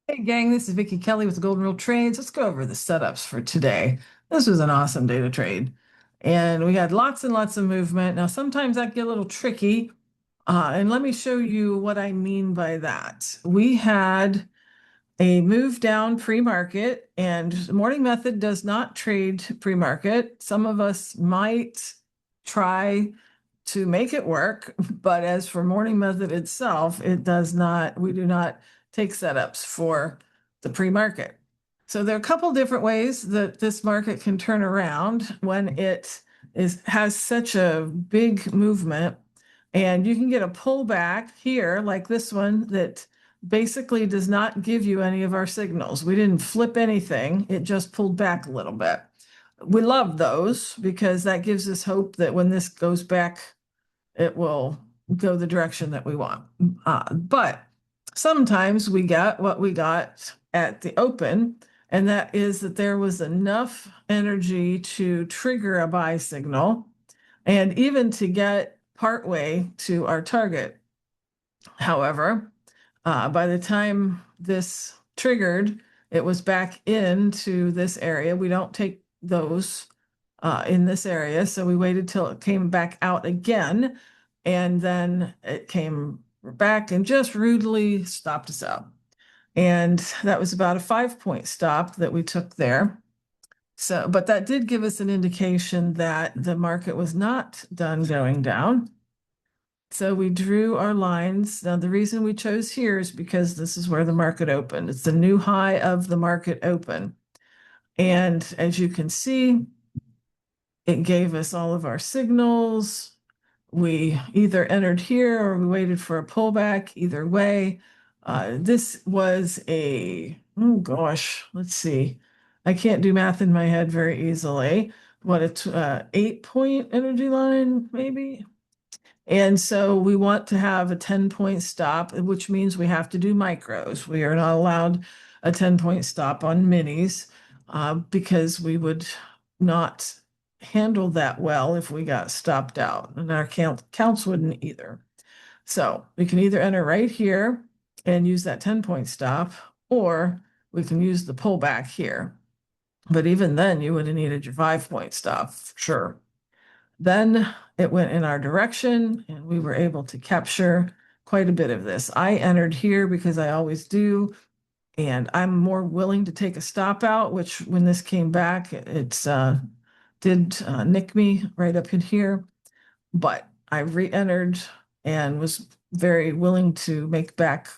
Hey gang, this is Vicky Kelly with the Golden Rule Trades. Let's go over the setups for today. This was an awesome day to trade. And we had lots and lots of movement. Now, sometimes that get a little tricky. And let me show you what I mean by that. We had a move down pre-market, and Morning Method does not trade pre-market. Some of us might try to make it work, but as for Morning Method itself, it does not, we do not take setups for the pre-market. So there are a couple different ways that this market can turn around when it has such a big movement. And you can get a pullback here, like this one, that basically does not give you any of our signals. We didn't flip anything, it just pulled back a little bit. We love those because that gives us hope that when this goes back, it will go the direction that we want. But sometimes we got what we got at the open, and that is that there was enough energy to trigger a buy signal and even to get partway to our target. However, by the time this triggered, it was back into this area. We don't take those in this area, so we waited till it came back out again, and then it came back and just rudely stopped us out. And that was about a 5 point stop that we took there. So, but that did give us an indication that the market was not done going down. So we drew our lines. Now, the reason we chose here is because this is where the market opened. It's the new high of the market open. And as you can see, it gave us all of our signals. We either entered here or we waited for a pullback. Either way, this was oh gosh, let's see. I can't do math in my head very easily. What, a 8 point energy line, maybe? And so we want to have a 10 point stop, which means we have to do micros. We are not allowed a 10 point stop on minis because we would not handle that well if we got stopped out, and our counts wouldn't either. So we can either enter right here and use that 10 point stop, or we can use the pullback here. But even then, you would have needed your 5 point stop, for sure. Then it went in our direction, and we were able to capture quite a bit of this. I entered here because I always do, and I'm more willing to take a stop out, which when this came back, it's did nick me right up in here. But I re-entered and was very willing to make back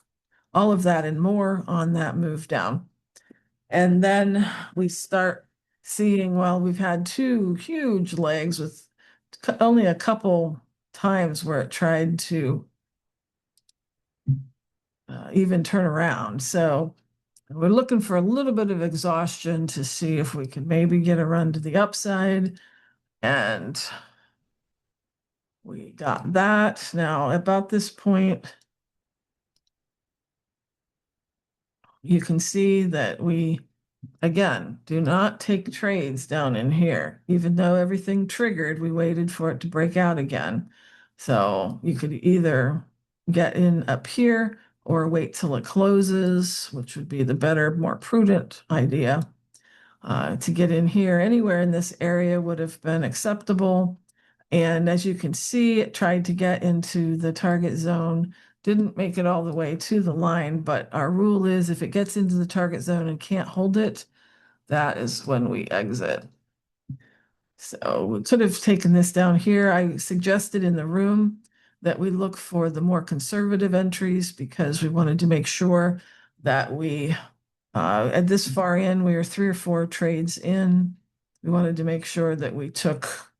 all of that and more on that move down. And then we start seeing, well, we've had two huge legs with only a couple times where it tried to even turn around. So we're looking for a little bit of exhaustion to see if we can maybe get a run to the upside. And we got that. Now, about this point, you can see that we, again, do not take trades down in here. Even though everything triggered, we waited for it to break out again. So you could either get in up here or wait till it closes, which would be the better, more prudent idea. To get in here, anywhere in this area would have been acceptable. And as you can see, it tried to get into the target zone, didn't make it all the way to the line, but our rule is if it gets into the target zone and can't hold it, that is when we exit. So we could have taken this down here. I suggested in the room that we look for the more conservative entries because we wanted to make sure that we, at this far in, we were 3 or 4 trades in. We wanted to make sure that we took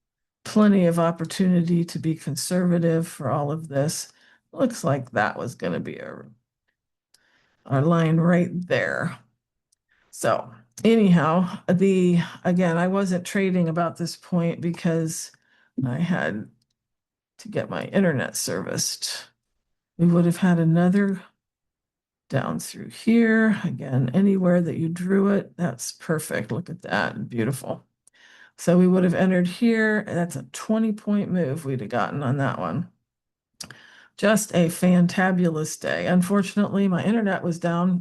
plenty of opportunity to be conservative for all of this. Looks like that was going to be our line right there. So anyhow, again, I wasn't trading about this point because I had to get my internet serviced. We would have had another down through here. Again, anywhere that you drew it, that's perfect. Look at that, beautiful. So we would have entered here. That's a 20 point move we'd have gotten on that one. Just a fantabulous day. Unfortunately, my internet was down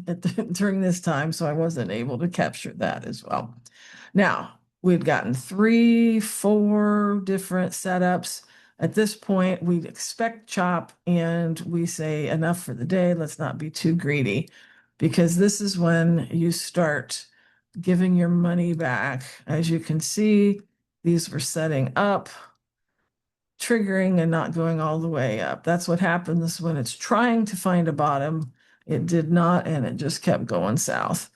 during this time, so I wasn't able to capture that as well. Now, we'd gotten 3, 4 different setups. At this point, we'd expect chop and we say enough for the day. Let's not be too greedy because this is when you start giving your money back. As you can see, these were setting up, triggering and not going all the way up. That's what happens when it's trying to find a bottom. It did not, and it just kept going south.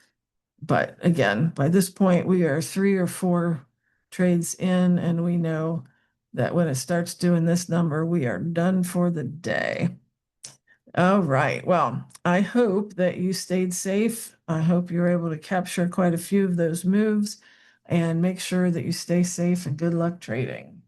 But again, by this point, we are 3 or 4 trades in, and we know that when it starts doing this number, we are done for the day. All right. Well, I hope that you stayed safe. I hope you're able to capture quite a few of those moves and make sure that you stay safe and good luck trading.